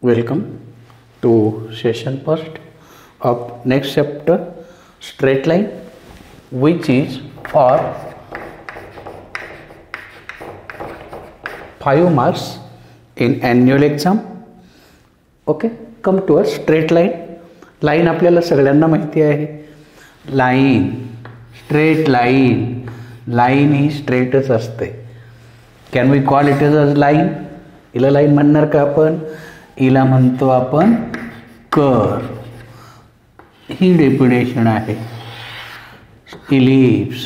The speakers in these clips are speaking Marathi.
Welcome to session first of next chapter, straight line, which is for 5 marks in annual exam. Okay, come to a straight line. Line आपल्याला सगळ्यांना माहिती आहे. लाईन, स्ट्रेट लाईन, लाईन ही स्ट्रेटच असते. Can we call it as line? हिला लाईन म्हणणार का आपण? हिला म्हणतो आपण कर्व. ही डेफिनेशन आहे. इलिप्स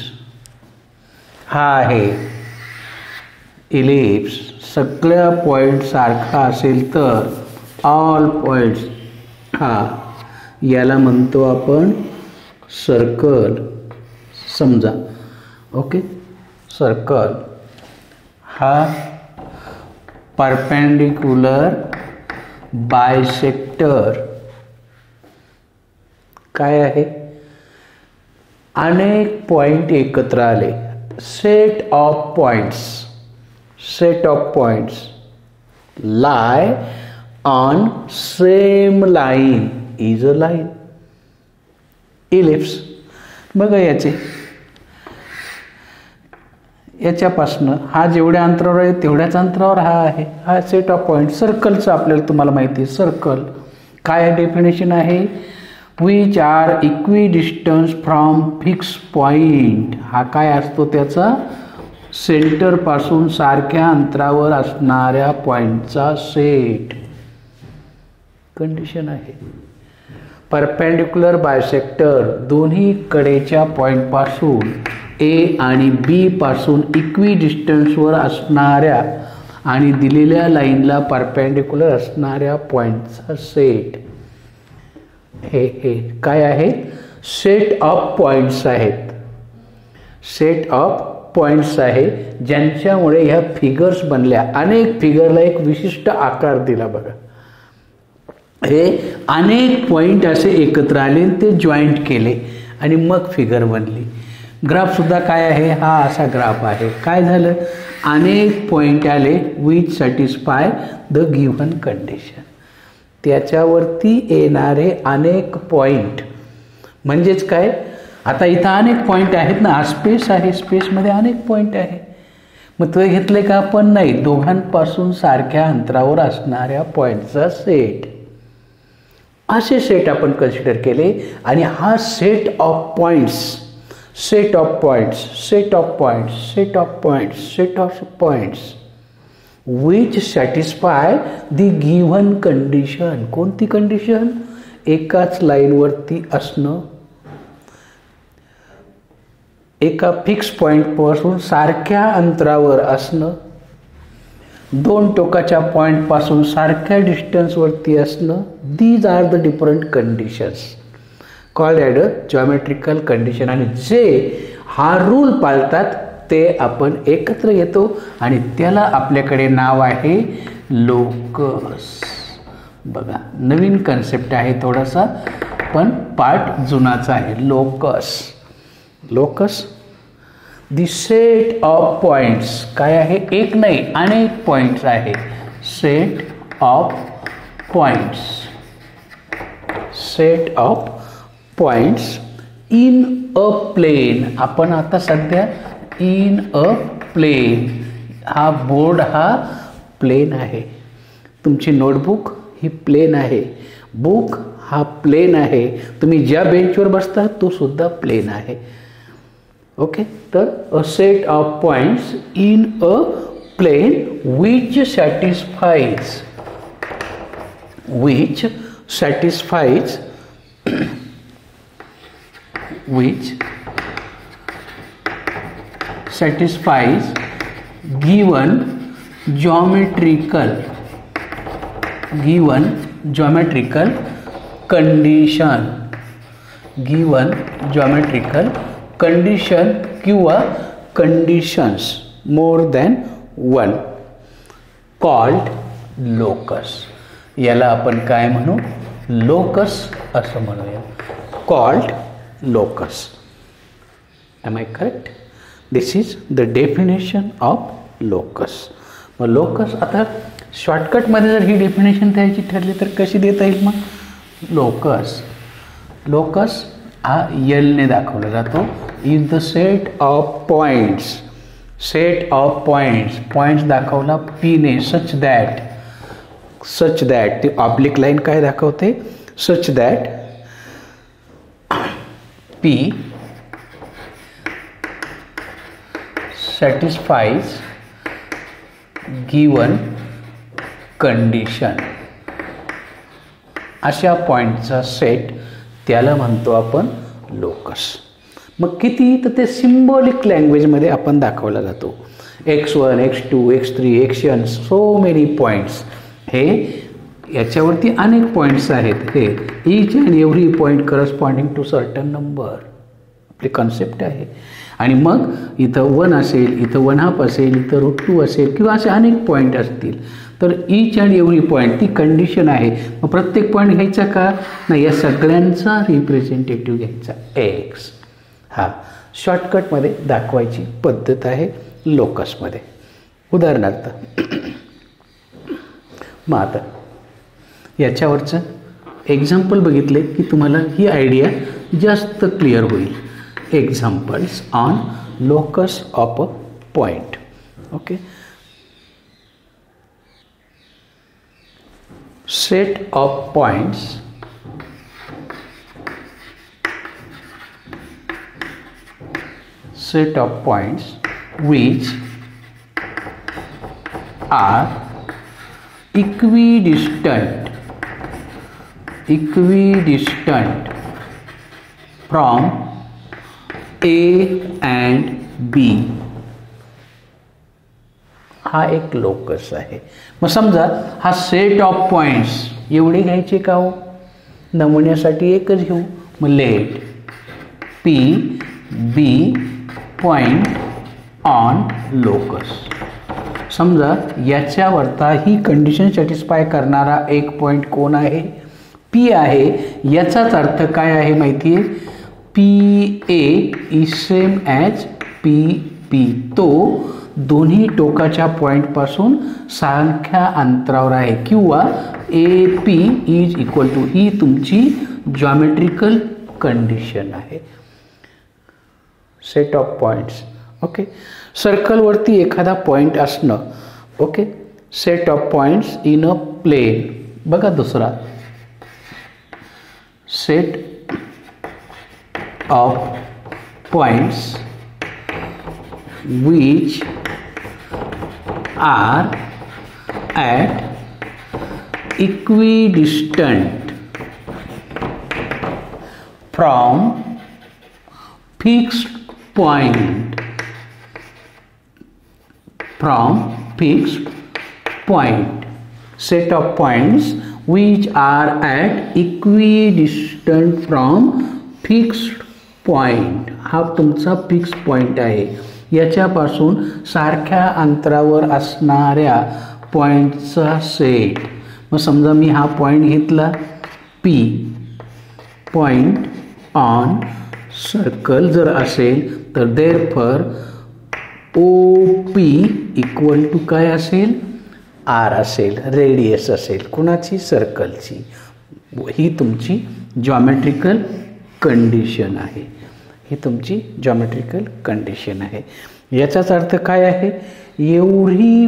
हा आहे. इलिप्स सगळ्या पॉइंट सारखा असेल तर ऑल पॉइंट्स हा, याला म्हणतो आपण सर्कल. समजा ओके, सर्कल हा परपेंडिक्युलर बायसेक्टर काय आहे? अनेक पॉइंट एकत्र आले. Set of points, set of points lie on same line is a line. Ellipse बघा याच्यापासनं हा जेवढ्या अंतरावर आहे तेवढ्याच अंतरावर हा आहे. हा सेट ऑफ पॉइंट. सर्कलचं आपल्याला तुम्हाला माहिती आहे. सर्कल काय डेफिनेशन आहे? Which are equi distance from fix point. हा काय असतो? त्याचा सेंटर पासून सारख्या अंतरावर असणाऱ्या पॉइंटचा सेट. कंडिशन आहे. परपेंडिक्युलर बायसेक्टर दोन्ही कडेच्या पॉइंट पासून ए आणि बी पासून इक्वी डिस्टन्सवर असणाऱ्या आणि दिलेल्या लाईनला परपेंडिक्युलर असणाऱ्या पॉइंटचा सेट. हे काय आहे? सेट ऑफ पॉइंट्स आहेत. सेट ऑफ पॉइंट्स आहे ज्यांच्यामुळे ह्या फिगर्स बनल्या. अनेक फिगरला एक विशिष्ट आकार दिला. बघा, हे अनेक पॉइंट असे एकत्र आले, ते जॉईंट केले आणि मग फिगर बनली. ग्राफ सुद्धा काय आहे? हा असा ग्राफ आहे. काय झालं? अनेक पॉइंट आले which satisfy the given condition. त्याच्यावरती येणारे अनेक पॉइंट म्हणजेच काय? आता इथं अनेक पॉइंट आहेत ना, हा स्पेस आहे, स्पेसमध्ये अनेक पॉइंट आहे. मग तो घेतले का आपण? नाही, दोघांपासून सारख्या अंतरावर असणाऱ्या पॉइंटचा सेट. असे सेट आपण कन्सिडर केले आणि हा set of points, set of points, set of points, set of points, set of points which satisfy the given condition. कोणती कंडिशन? एकाच लाईनवरती असणं, एका फिक्स पॉईंटपासून सारख्या अंतरावर असणं, दोन टोकाच्या पॉईंटपासून सारख्या डिस्टन्सवरती असणं. These are the different conditions called as a geometrical condition. आणि जे हा रूल पाळतात ते आपण एकत्र येतो आणि त्याला आपल्याकडे नाव आहे लोकस. बघा, नवीन कन्सेप्ट आहे थोडासा, पण पार्ट जुनाचा आहे. Locus. Locus the set of points काय आहे? एक नाही, अनेक पॉइंट्स आहे. Set of points, set of points in a plane. आपण आता सध्या इन अ प्लेन, हा बोर्ड हा प्लेन आहे. तुमची नोटबुक ही प्लेन आहे. बुक हा प्लेन आहे. तुम्ही ज्या बेंचवर बसता तो सुद्धा प्लेन आहे. ओके, तर a set of points in a plane which satisfies, which satisfies, which satisfies given geometrical condition, given geometrical condition किंवा conditions more than one called locus. याला आपण काय म्हणू? लोकस असं म्हणूया. called locus. Am I correct? This is the definition of locus. मग लोकस आता शॉर्टकटमध्ये जर ही डेफिनेशन द्यायची ठरली तर कशी देता येईल मग? लोकस हा एलने दाखवला जातो. Is the set of points points दाखवला पीने सच दॅट ती ऑब्लिक लाईन काय दाखवते? सच that P satisfies given condition. अशा पॉईंटचा सेट त्याला म्हणतो आपण लोकस. मग किती? तर ते सिम्बॉलिक लँग्वेजमध्ये आपण दाखवला जातो. x1 x2 x3 xn so many points. हे याच्यावरती अनेक पॉईंट्स आहेत. हे each and every point corresponding to certain number आपली कॉन्सेप्ट आहे. आणि मग इथं 1 असेल, इथं 1/2 असेल, इथं √2 असेल किंवा असे अनेक पॉईंट असतील. तर ईच अँड एव्हरी पॉईंट ती कंडिशन आहे. मग प्रत्येक पॉईंट घ्यायचा का? नाही, या सगळ्यांचा रिप्रेझेंटेटिव्ह घ्यायचा एक्स. हा शॉर्टकटमध्ये दाखवायची पद्धत आहे लोकसमध्ये. उदाहरणार्थ मग आता याच्यावरचं एक्झाम्पल बघितले की तुम्हाला ही आयडिया जास्त क्लिअर होईल. Examples on locus of a point. Okay. set of points which are equidistant from A and B. हा एक लोकस आहे. मग समजा हा सेट ऑफ पॉईंट्स एवढे घ्यायचे का हो? नमुन्यासाठी एकच घेऊ. मग let P be point on locus. समजा याच्यावरता ही कंडिशन सॅटिस्फाय करणारा एक पॉईंट कोण आहे? पी आहे. याचाच अर्थ काय आहे माहिती आहे? P A is same as P B. तो दोन्ही टोकाच्या पॉईंटपासून सारख्या अंतरावर आहे. किंवा A P is equal to, ही तुमची जॉमेट्रिकल कंडिशन आहे. Set of points. ओके. सर्कलवरती एखादा पॉईंट असणं. Okay. Set of points in a plane. बघा दुसरा set of points which are at equidistant from fixed point. Set of points which are at equidistant from fixed point. हा तुमचा फिक्स पॉइंट आहे. याच्यापासून सारख्या अंतरावर असणाऱ्या पॉईंटचा सेट. मग समजा मी हा पॉईंट घेतला पी. पॉईंट ऑन सर्कल जर असेल तर therefore O P equal to काय असेल? आर असेल. रेडियस असेल. कुणाची? सर्कलची. ही तुमची जॉमेट्रिकल कंडिशन आहे. ही तुमची जॉमेट्रिकल कंडिशन आहे. याचाच अर्थ काय आहे? Every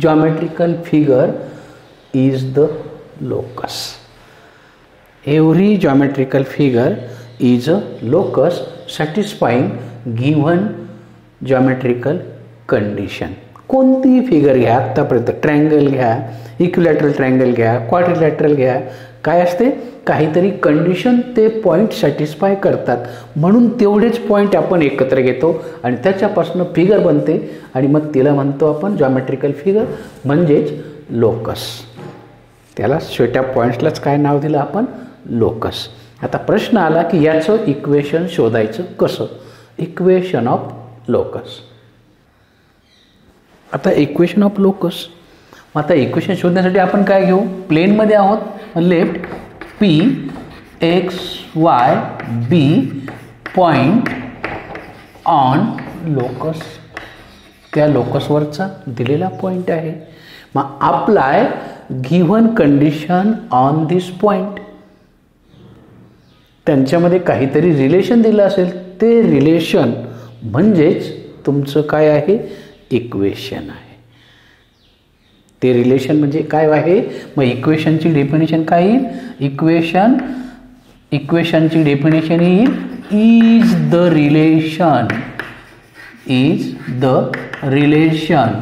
geometrical figure is the locus. Every geometrical figure is a locus satisfying given geometrical condition. कोणतीही फिगर घ्या आत्तापर्यंत. ट्रायंगल घ्या, इक्विलॅटरल ट्रायंगल घ्या, क्वाड्रिलॅटरल घ्या. काय असते? काहीतरी कंडिशन ते पॉईंट सॅटिस्फाय करतात. म्हणून तेवढेच पॉईंट आपण एकत्र घेतो आणि त्याच्यापासून फिगर बनते आणि मग तिला म्हणतो आपण जॉमेट्रिकल फिगर म्हणजेच लोकस. त्याला छोट्या पॉईंट्सलाच काय नाव दिलं आपण? लोकस. आता प्रश्न आला की याचं इक्वेशन शोधायचं कसं? Equation of locus. आता इक्वेशन ऑफ लोकस. आता इक्वेशन शोधण्यासाठी आपण काय घेऊ? प्लेनमध्ये आहोत. Let P X Y be point on locus. त्या लोकसवरचा दिलेला पॉईंट आहे. मग apply given condition on this point. त्यांच्यामध्ये काहीतरी रिलेशन दिलं असेल, ते रिलेशन म्हणजेच तुमचं काय आहे, इक्वेशन आहे. ते रिलेशन म्हणजे काय आहे, मग इक्वेशनची डेफिनेशन काय येईल, इक्वेशनची डेफिनेशन येईल is the relation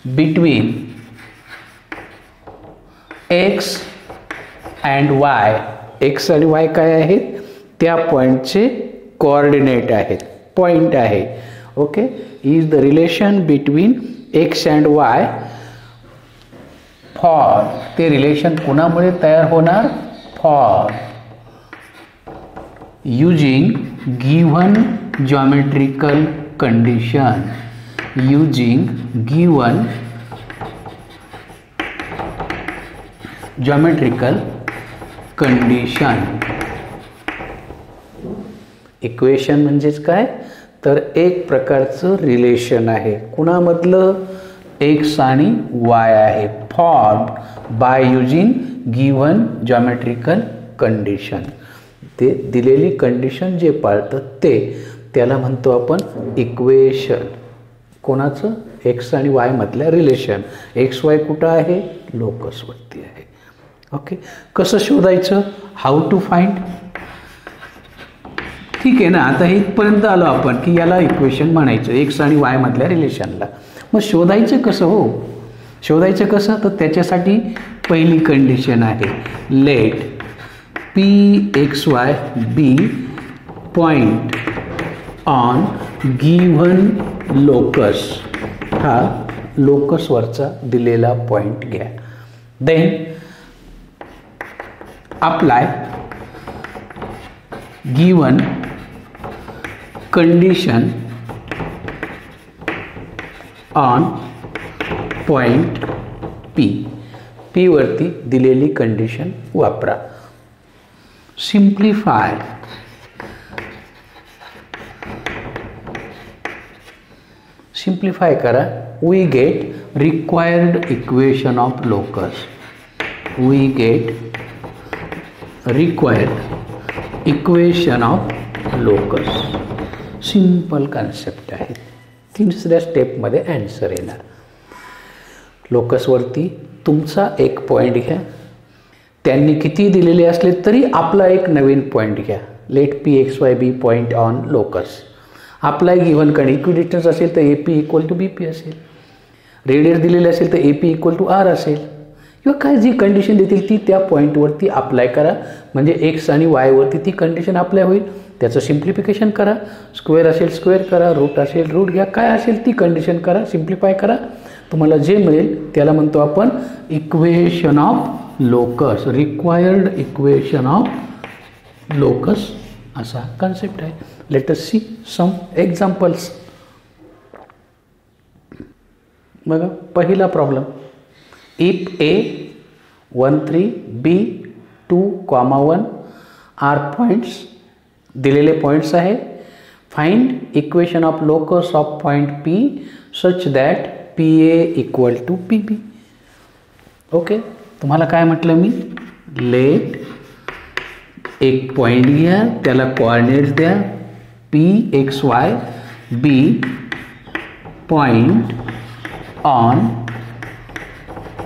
between x and Y. X आणि वाय काय आहेत, त्या पॉईंटचे कोऑर्डिनेट आहेत, पॉईंट आहे. Okay, is the relation between x and Y for, ते रिलेशन कोणामुळे तयार होणार, for using given geometrical condition. Using given geometrical condition. Equation म्हणजेच काय, तर एक प्रकारचं रिलेशन आहे, कुणामधलं, एक्स आणि वाय आहे, formed by using given geometrical condition. ते दिलेली कंडिशन जे पाळतं त्याला म्हणतो आपण इक्वेशन. कोणाचं, एक्स आणि वाय मधल्या रिलेशन. एक्स वाय कुठं आहे, लोकसवरती आहे. ओके, कसं शोधायचं, हाऊ टू फाइंड. ठीक आहे ना, आता इथपर्यंत आलो आपण की याला इक्वेशन म्हणायचं, एक्स आणि वाय मधल्या रिलेशनला. मग शोधायचं कसं, हो शोधायचं कसं, तर त्याच्यासाठी पहिली कंडिशन आहे, let P X Y be point on given locus. हा लोकसवरचा दिलेला पॉइंट घ्या. Then apply given condition on point P. P वरती दिलेली कंडिशन वापरा. सिम्प्लिफाय करा. We get required equation of locus. We get required equation of locus. Simple concept आहे. तिसऱ्या स्टेपमध्ये ॲन्सर येणार. लोकसवरती तुमचा एक पॉईंट घ्या, त्यांनी किती दिलेले असले तरी आपला एक नवीन पॉईंट घ्या. Let P X Y be point on locus. आपला गिव्हन कडे इक्विडिस्टन्स असेल तर A P equal to B P असेल, रेडियस दिलेले असेल तर A P equal to R असेल, किंवा काय जी कंडिशन देतील ती त्या पॉईंटवरती अप्लाय करा. म्हणजे एक्स आणि वायवरती ती कंडिशन अप्लाय होईल. त्याचं सिम्प्लिफिकेशन करा. स्क्वेअर असेल स्क्वेअर करा, रूट असेल रूट घ्या, काय असेल ती कंडिशन करा, सिम्प्लिफाय करा. तुम्हाला जे मिळेल त्याला म्हणतो आपण equation of locus. Required equation of locus असा कन्सेप्ट आहे. Let us see some examples. बघा पहिला problem. If A 1 3 B 2,1 are points, दिलेले पॉईंट्स आहे. Find equation of locus of point P such that P A equal to P B. Okay, तुम्हाला काय म्हटलं मी, लेट एक पॉईंट घ्या, त्याला कोऑर्डिनेट्स द्या, P X Y be point on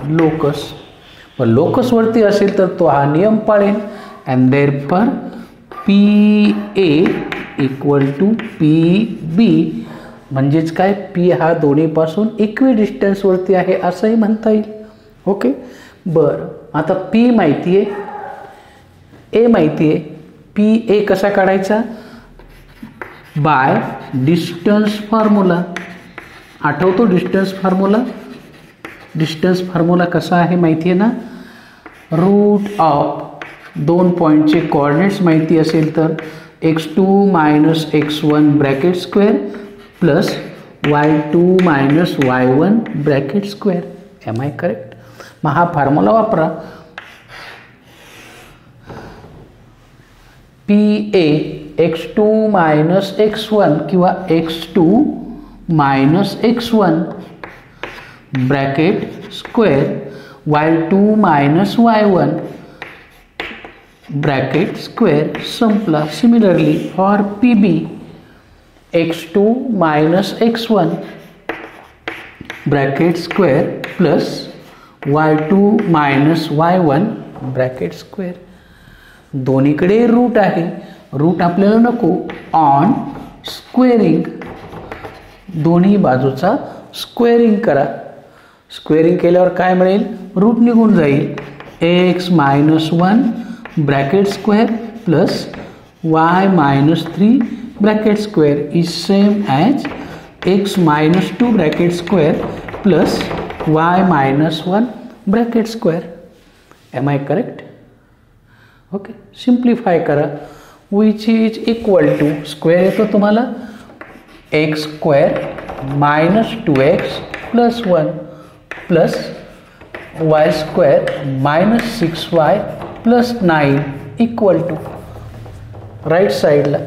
locus. पण लोकसवरती असेल तर तो हा नियम पाळेल. And therefore P A equal to P B. म्हणजेच काय, पी हा दोन्हीपासून इक्विडिस्टन्सवरती आहे असंही म्हणता येईल. ओके, बरं आता पी माहिती आहे, ए माहिती आहे. पी ए कसा काढायचा, बाय डिस्टन्स फॉर्म्युला. आठवतो डिस्टन्स फॉर्म्युला. डिस्टन्स फॉर्म्युला कसा आहे माहिती आहे ना, रूट ऑफ दोन पॉईंटचे कोऑर्डिनेट्स माहिती असेल तर x2 minus x1 bracket square plus y2 minus y1 bracket square. Am I correct. मग हा फॉर्म्युला वापरा. P A x2 minus x1 किंवा x2 minus x1 bracket square y2 minus y1 bracket square संपला. Similarly for PB x2 minus x1 bracket square plus y2 minus y1 bracket square. दोन्हीकडे रूट आहे, रूट आपल्याला नको. ऑन स्क्वेअरिंग दोन्ही बाजूचा स्क्वेअरिंग करा. स्क्वेअरिंग केल्यावर काय मिळेल, रूट निघून जाईल. x minus 1 bracket square plus y minus 3 bracket square is same as x minus 2 bracket square plus y minus 1 bracket square. Am I correct? Okay, simplify करा. Which is equal to square येतो तुम्हाला X square minus 2x plus 1 plus Y square minus 6y plus 9 equal to right साईडला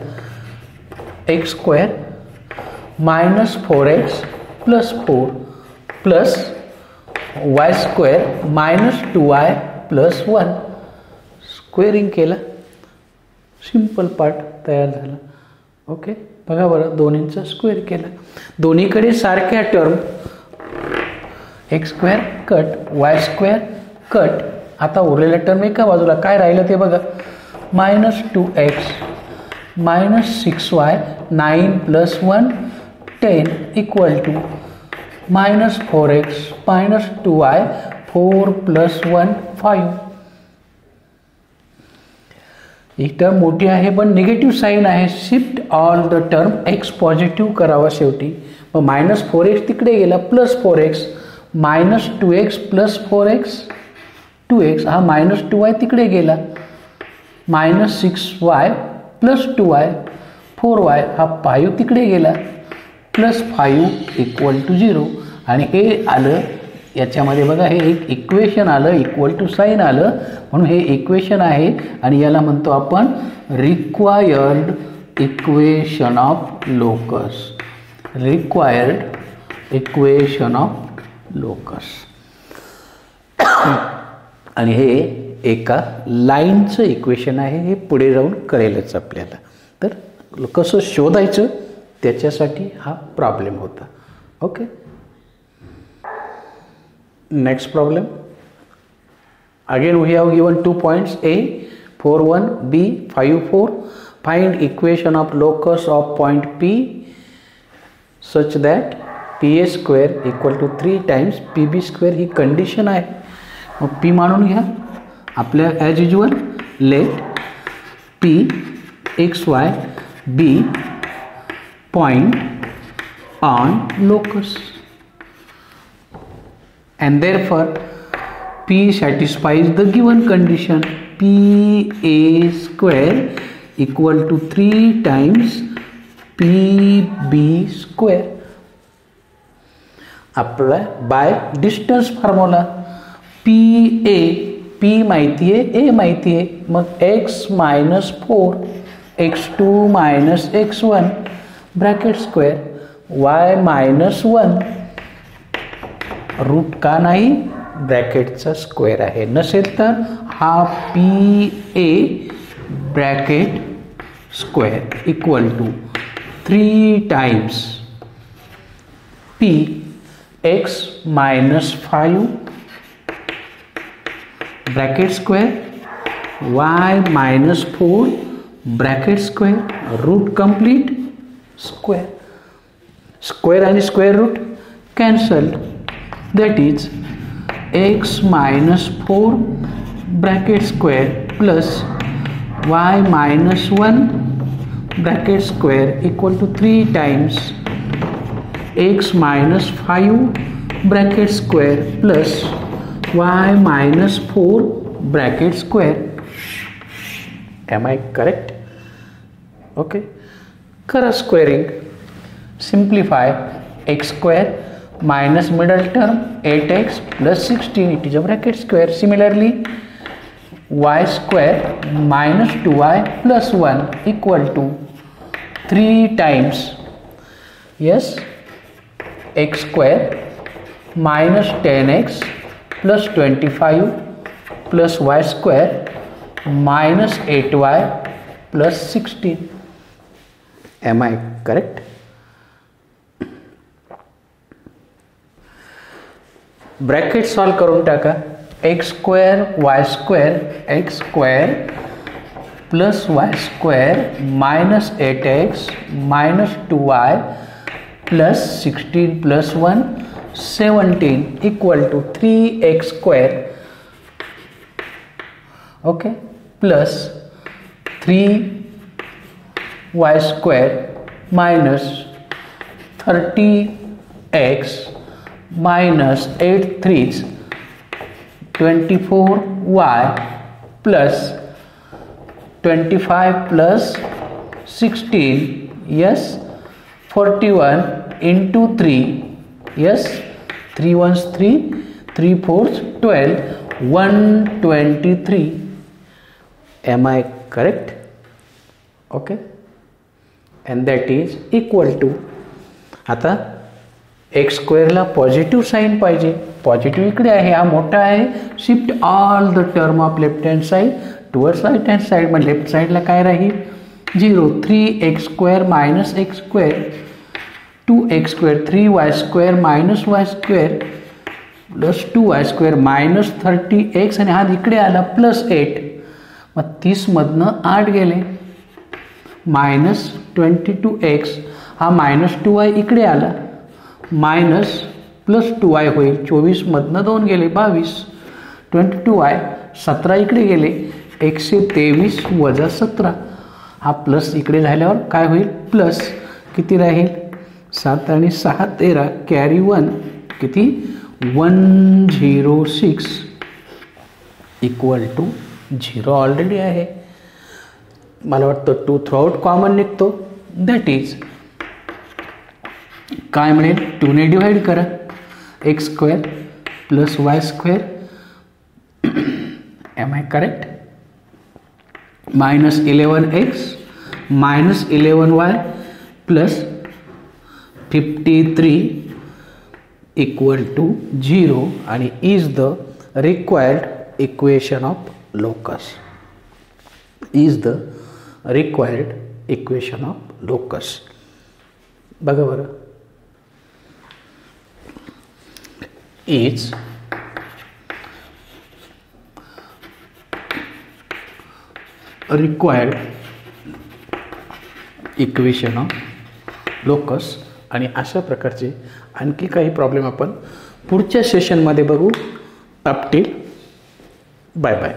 X square minus 4x plus 4 plus Y square minus 2y plus 1. Squaring केलं, सिंपल पार्ट तयार झाला. ओके, बघा बरं, दोन्हींचा स्क्वेअर केला. दोन्हीकडे सारख्या term x square cut y square cut. आता उरलेल्या टर्म एका बाजूला काय राहिलं ते बघा. Minus 2x minus 6y 9 plus 1 10 equal to minus 4x मायनस 2y 4 प्लस 1 5. ही टर्म मोठी आहे पण निगेटिव्ह साईन आहे. Shift all the term x positive करावा शेवटी. मग मायनस 4x तिकडे गेला plus 4x minus 2x plus 4x 2x हा मायनस 2y तिकडे गेला minus 6y plus 2y 4y हा 5 तिकडे गेला प्लस 5 इक्वल टू 0. आणि हे आलं याच्यामध्ये बघा, हे एक इक्वेशन आलं, इक्वल टू साईन आलं म्हणून हे इक्वेशन आहे आणि याला म्हणतो आपण required equation of locus. Required equation of locus. आणि हे एका लाईनचं इक्वेशन आहे. हे पुढे जाऊन कळेलच आपल्याला. तर कसं शोधायचं त्याच्यासाठी हा प्रॉब्लेम होता. Okay, next problem. Again we have given 2 points A 4 1 B 5 4. Find equation of locus of point P such that PA square equal to 3 times PB square. ही कंडिशन आहे. मग P मानून घ्या आपल्या as usual. Let P XY B point on locus and therefore P satisfies the given condition. PA square equal to 3 times PB square. Apply by distance formula. PA P माहिती आहे, A माहिती आहे. मग x minus 4 x2 minus x1 bracket square y minus 1 root का नाही, ब्रॅकेटचा स्क्वेअर आहे. नसेल तर हा P A bracket square equal to 3 times P X minus 5 bracket square Y minus 4 bracket square root complete square. Square आणि square root cancel. That is x minus 4 bracket square plus y minus 1 bracket square equal to 3 times x minus 5 bracket square plus y minus 4 bracket square. Am I correct? Okay. करा squaring. Simplify x square minus middle term 8x plus 16 it is a bracket square. Similarly y square minus 2y plus 1 equal to 3 times yes x square minus 10x plus 25 plus y square minus 8y plus 16. Am I correct? Bracket solve करून टाका. x square y square plus y square minus 8x minus 2y plus 16 plus 1 17 equal to 3x square, okay, plus 3y square minus 30x minus 8 3s 24y plus 25 plus 16, yes, 41 into 3, yes, 3 ones 3, 3 fours 12, 123. Am I correct? Okay, and that is equal to, आता एक्स स्क्वेअरला पॉझिटिव्ह साईन पाहिजे, पॉझिटिव्ह इकडे आहे, हा मोठा आहे, shift all the term of left hand side towards right hand side. मग लेफ्ट साईडला काय राहील 0, 3x square minus x square 2x square 3y square minus y square plus 2y square minus 30x आणि हा इकडे आला प्लस 8. मग 30 मधनं 8 गेले मायनस 22x, हा मायनस 2y इकडे आला मायनस प्लस 2y होईल. 24 मधनं 2 गेले 22, 22y 17 इकडे गेले 123 वजा 17, हा प्लस इकडे झाल्यावर काय होईल प्लस किती राहील 7 आणि 6 13 कॅरी 1 किती 106 इक्वल टू 0 ऑलरेडी आहे. मला वाटतं 2 थ्रूआउट कॉमन निघतो. दॅट इज काय मिळेल 2 ने डिवाइड करा x square plus Y square. Am I correct? Minus 11x minus 11y plus 53 equal to 0 आणि is the required equation of locus. Is the required equation of locus. बघा बरं, is required equation of locus. आणि अशा प्रकारचे आणखी काही प्रॉब्लेम आपण पुढच्या सेशनमध्ये बघू. Up till bye bye.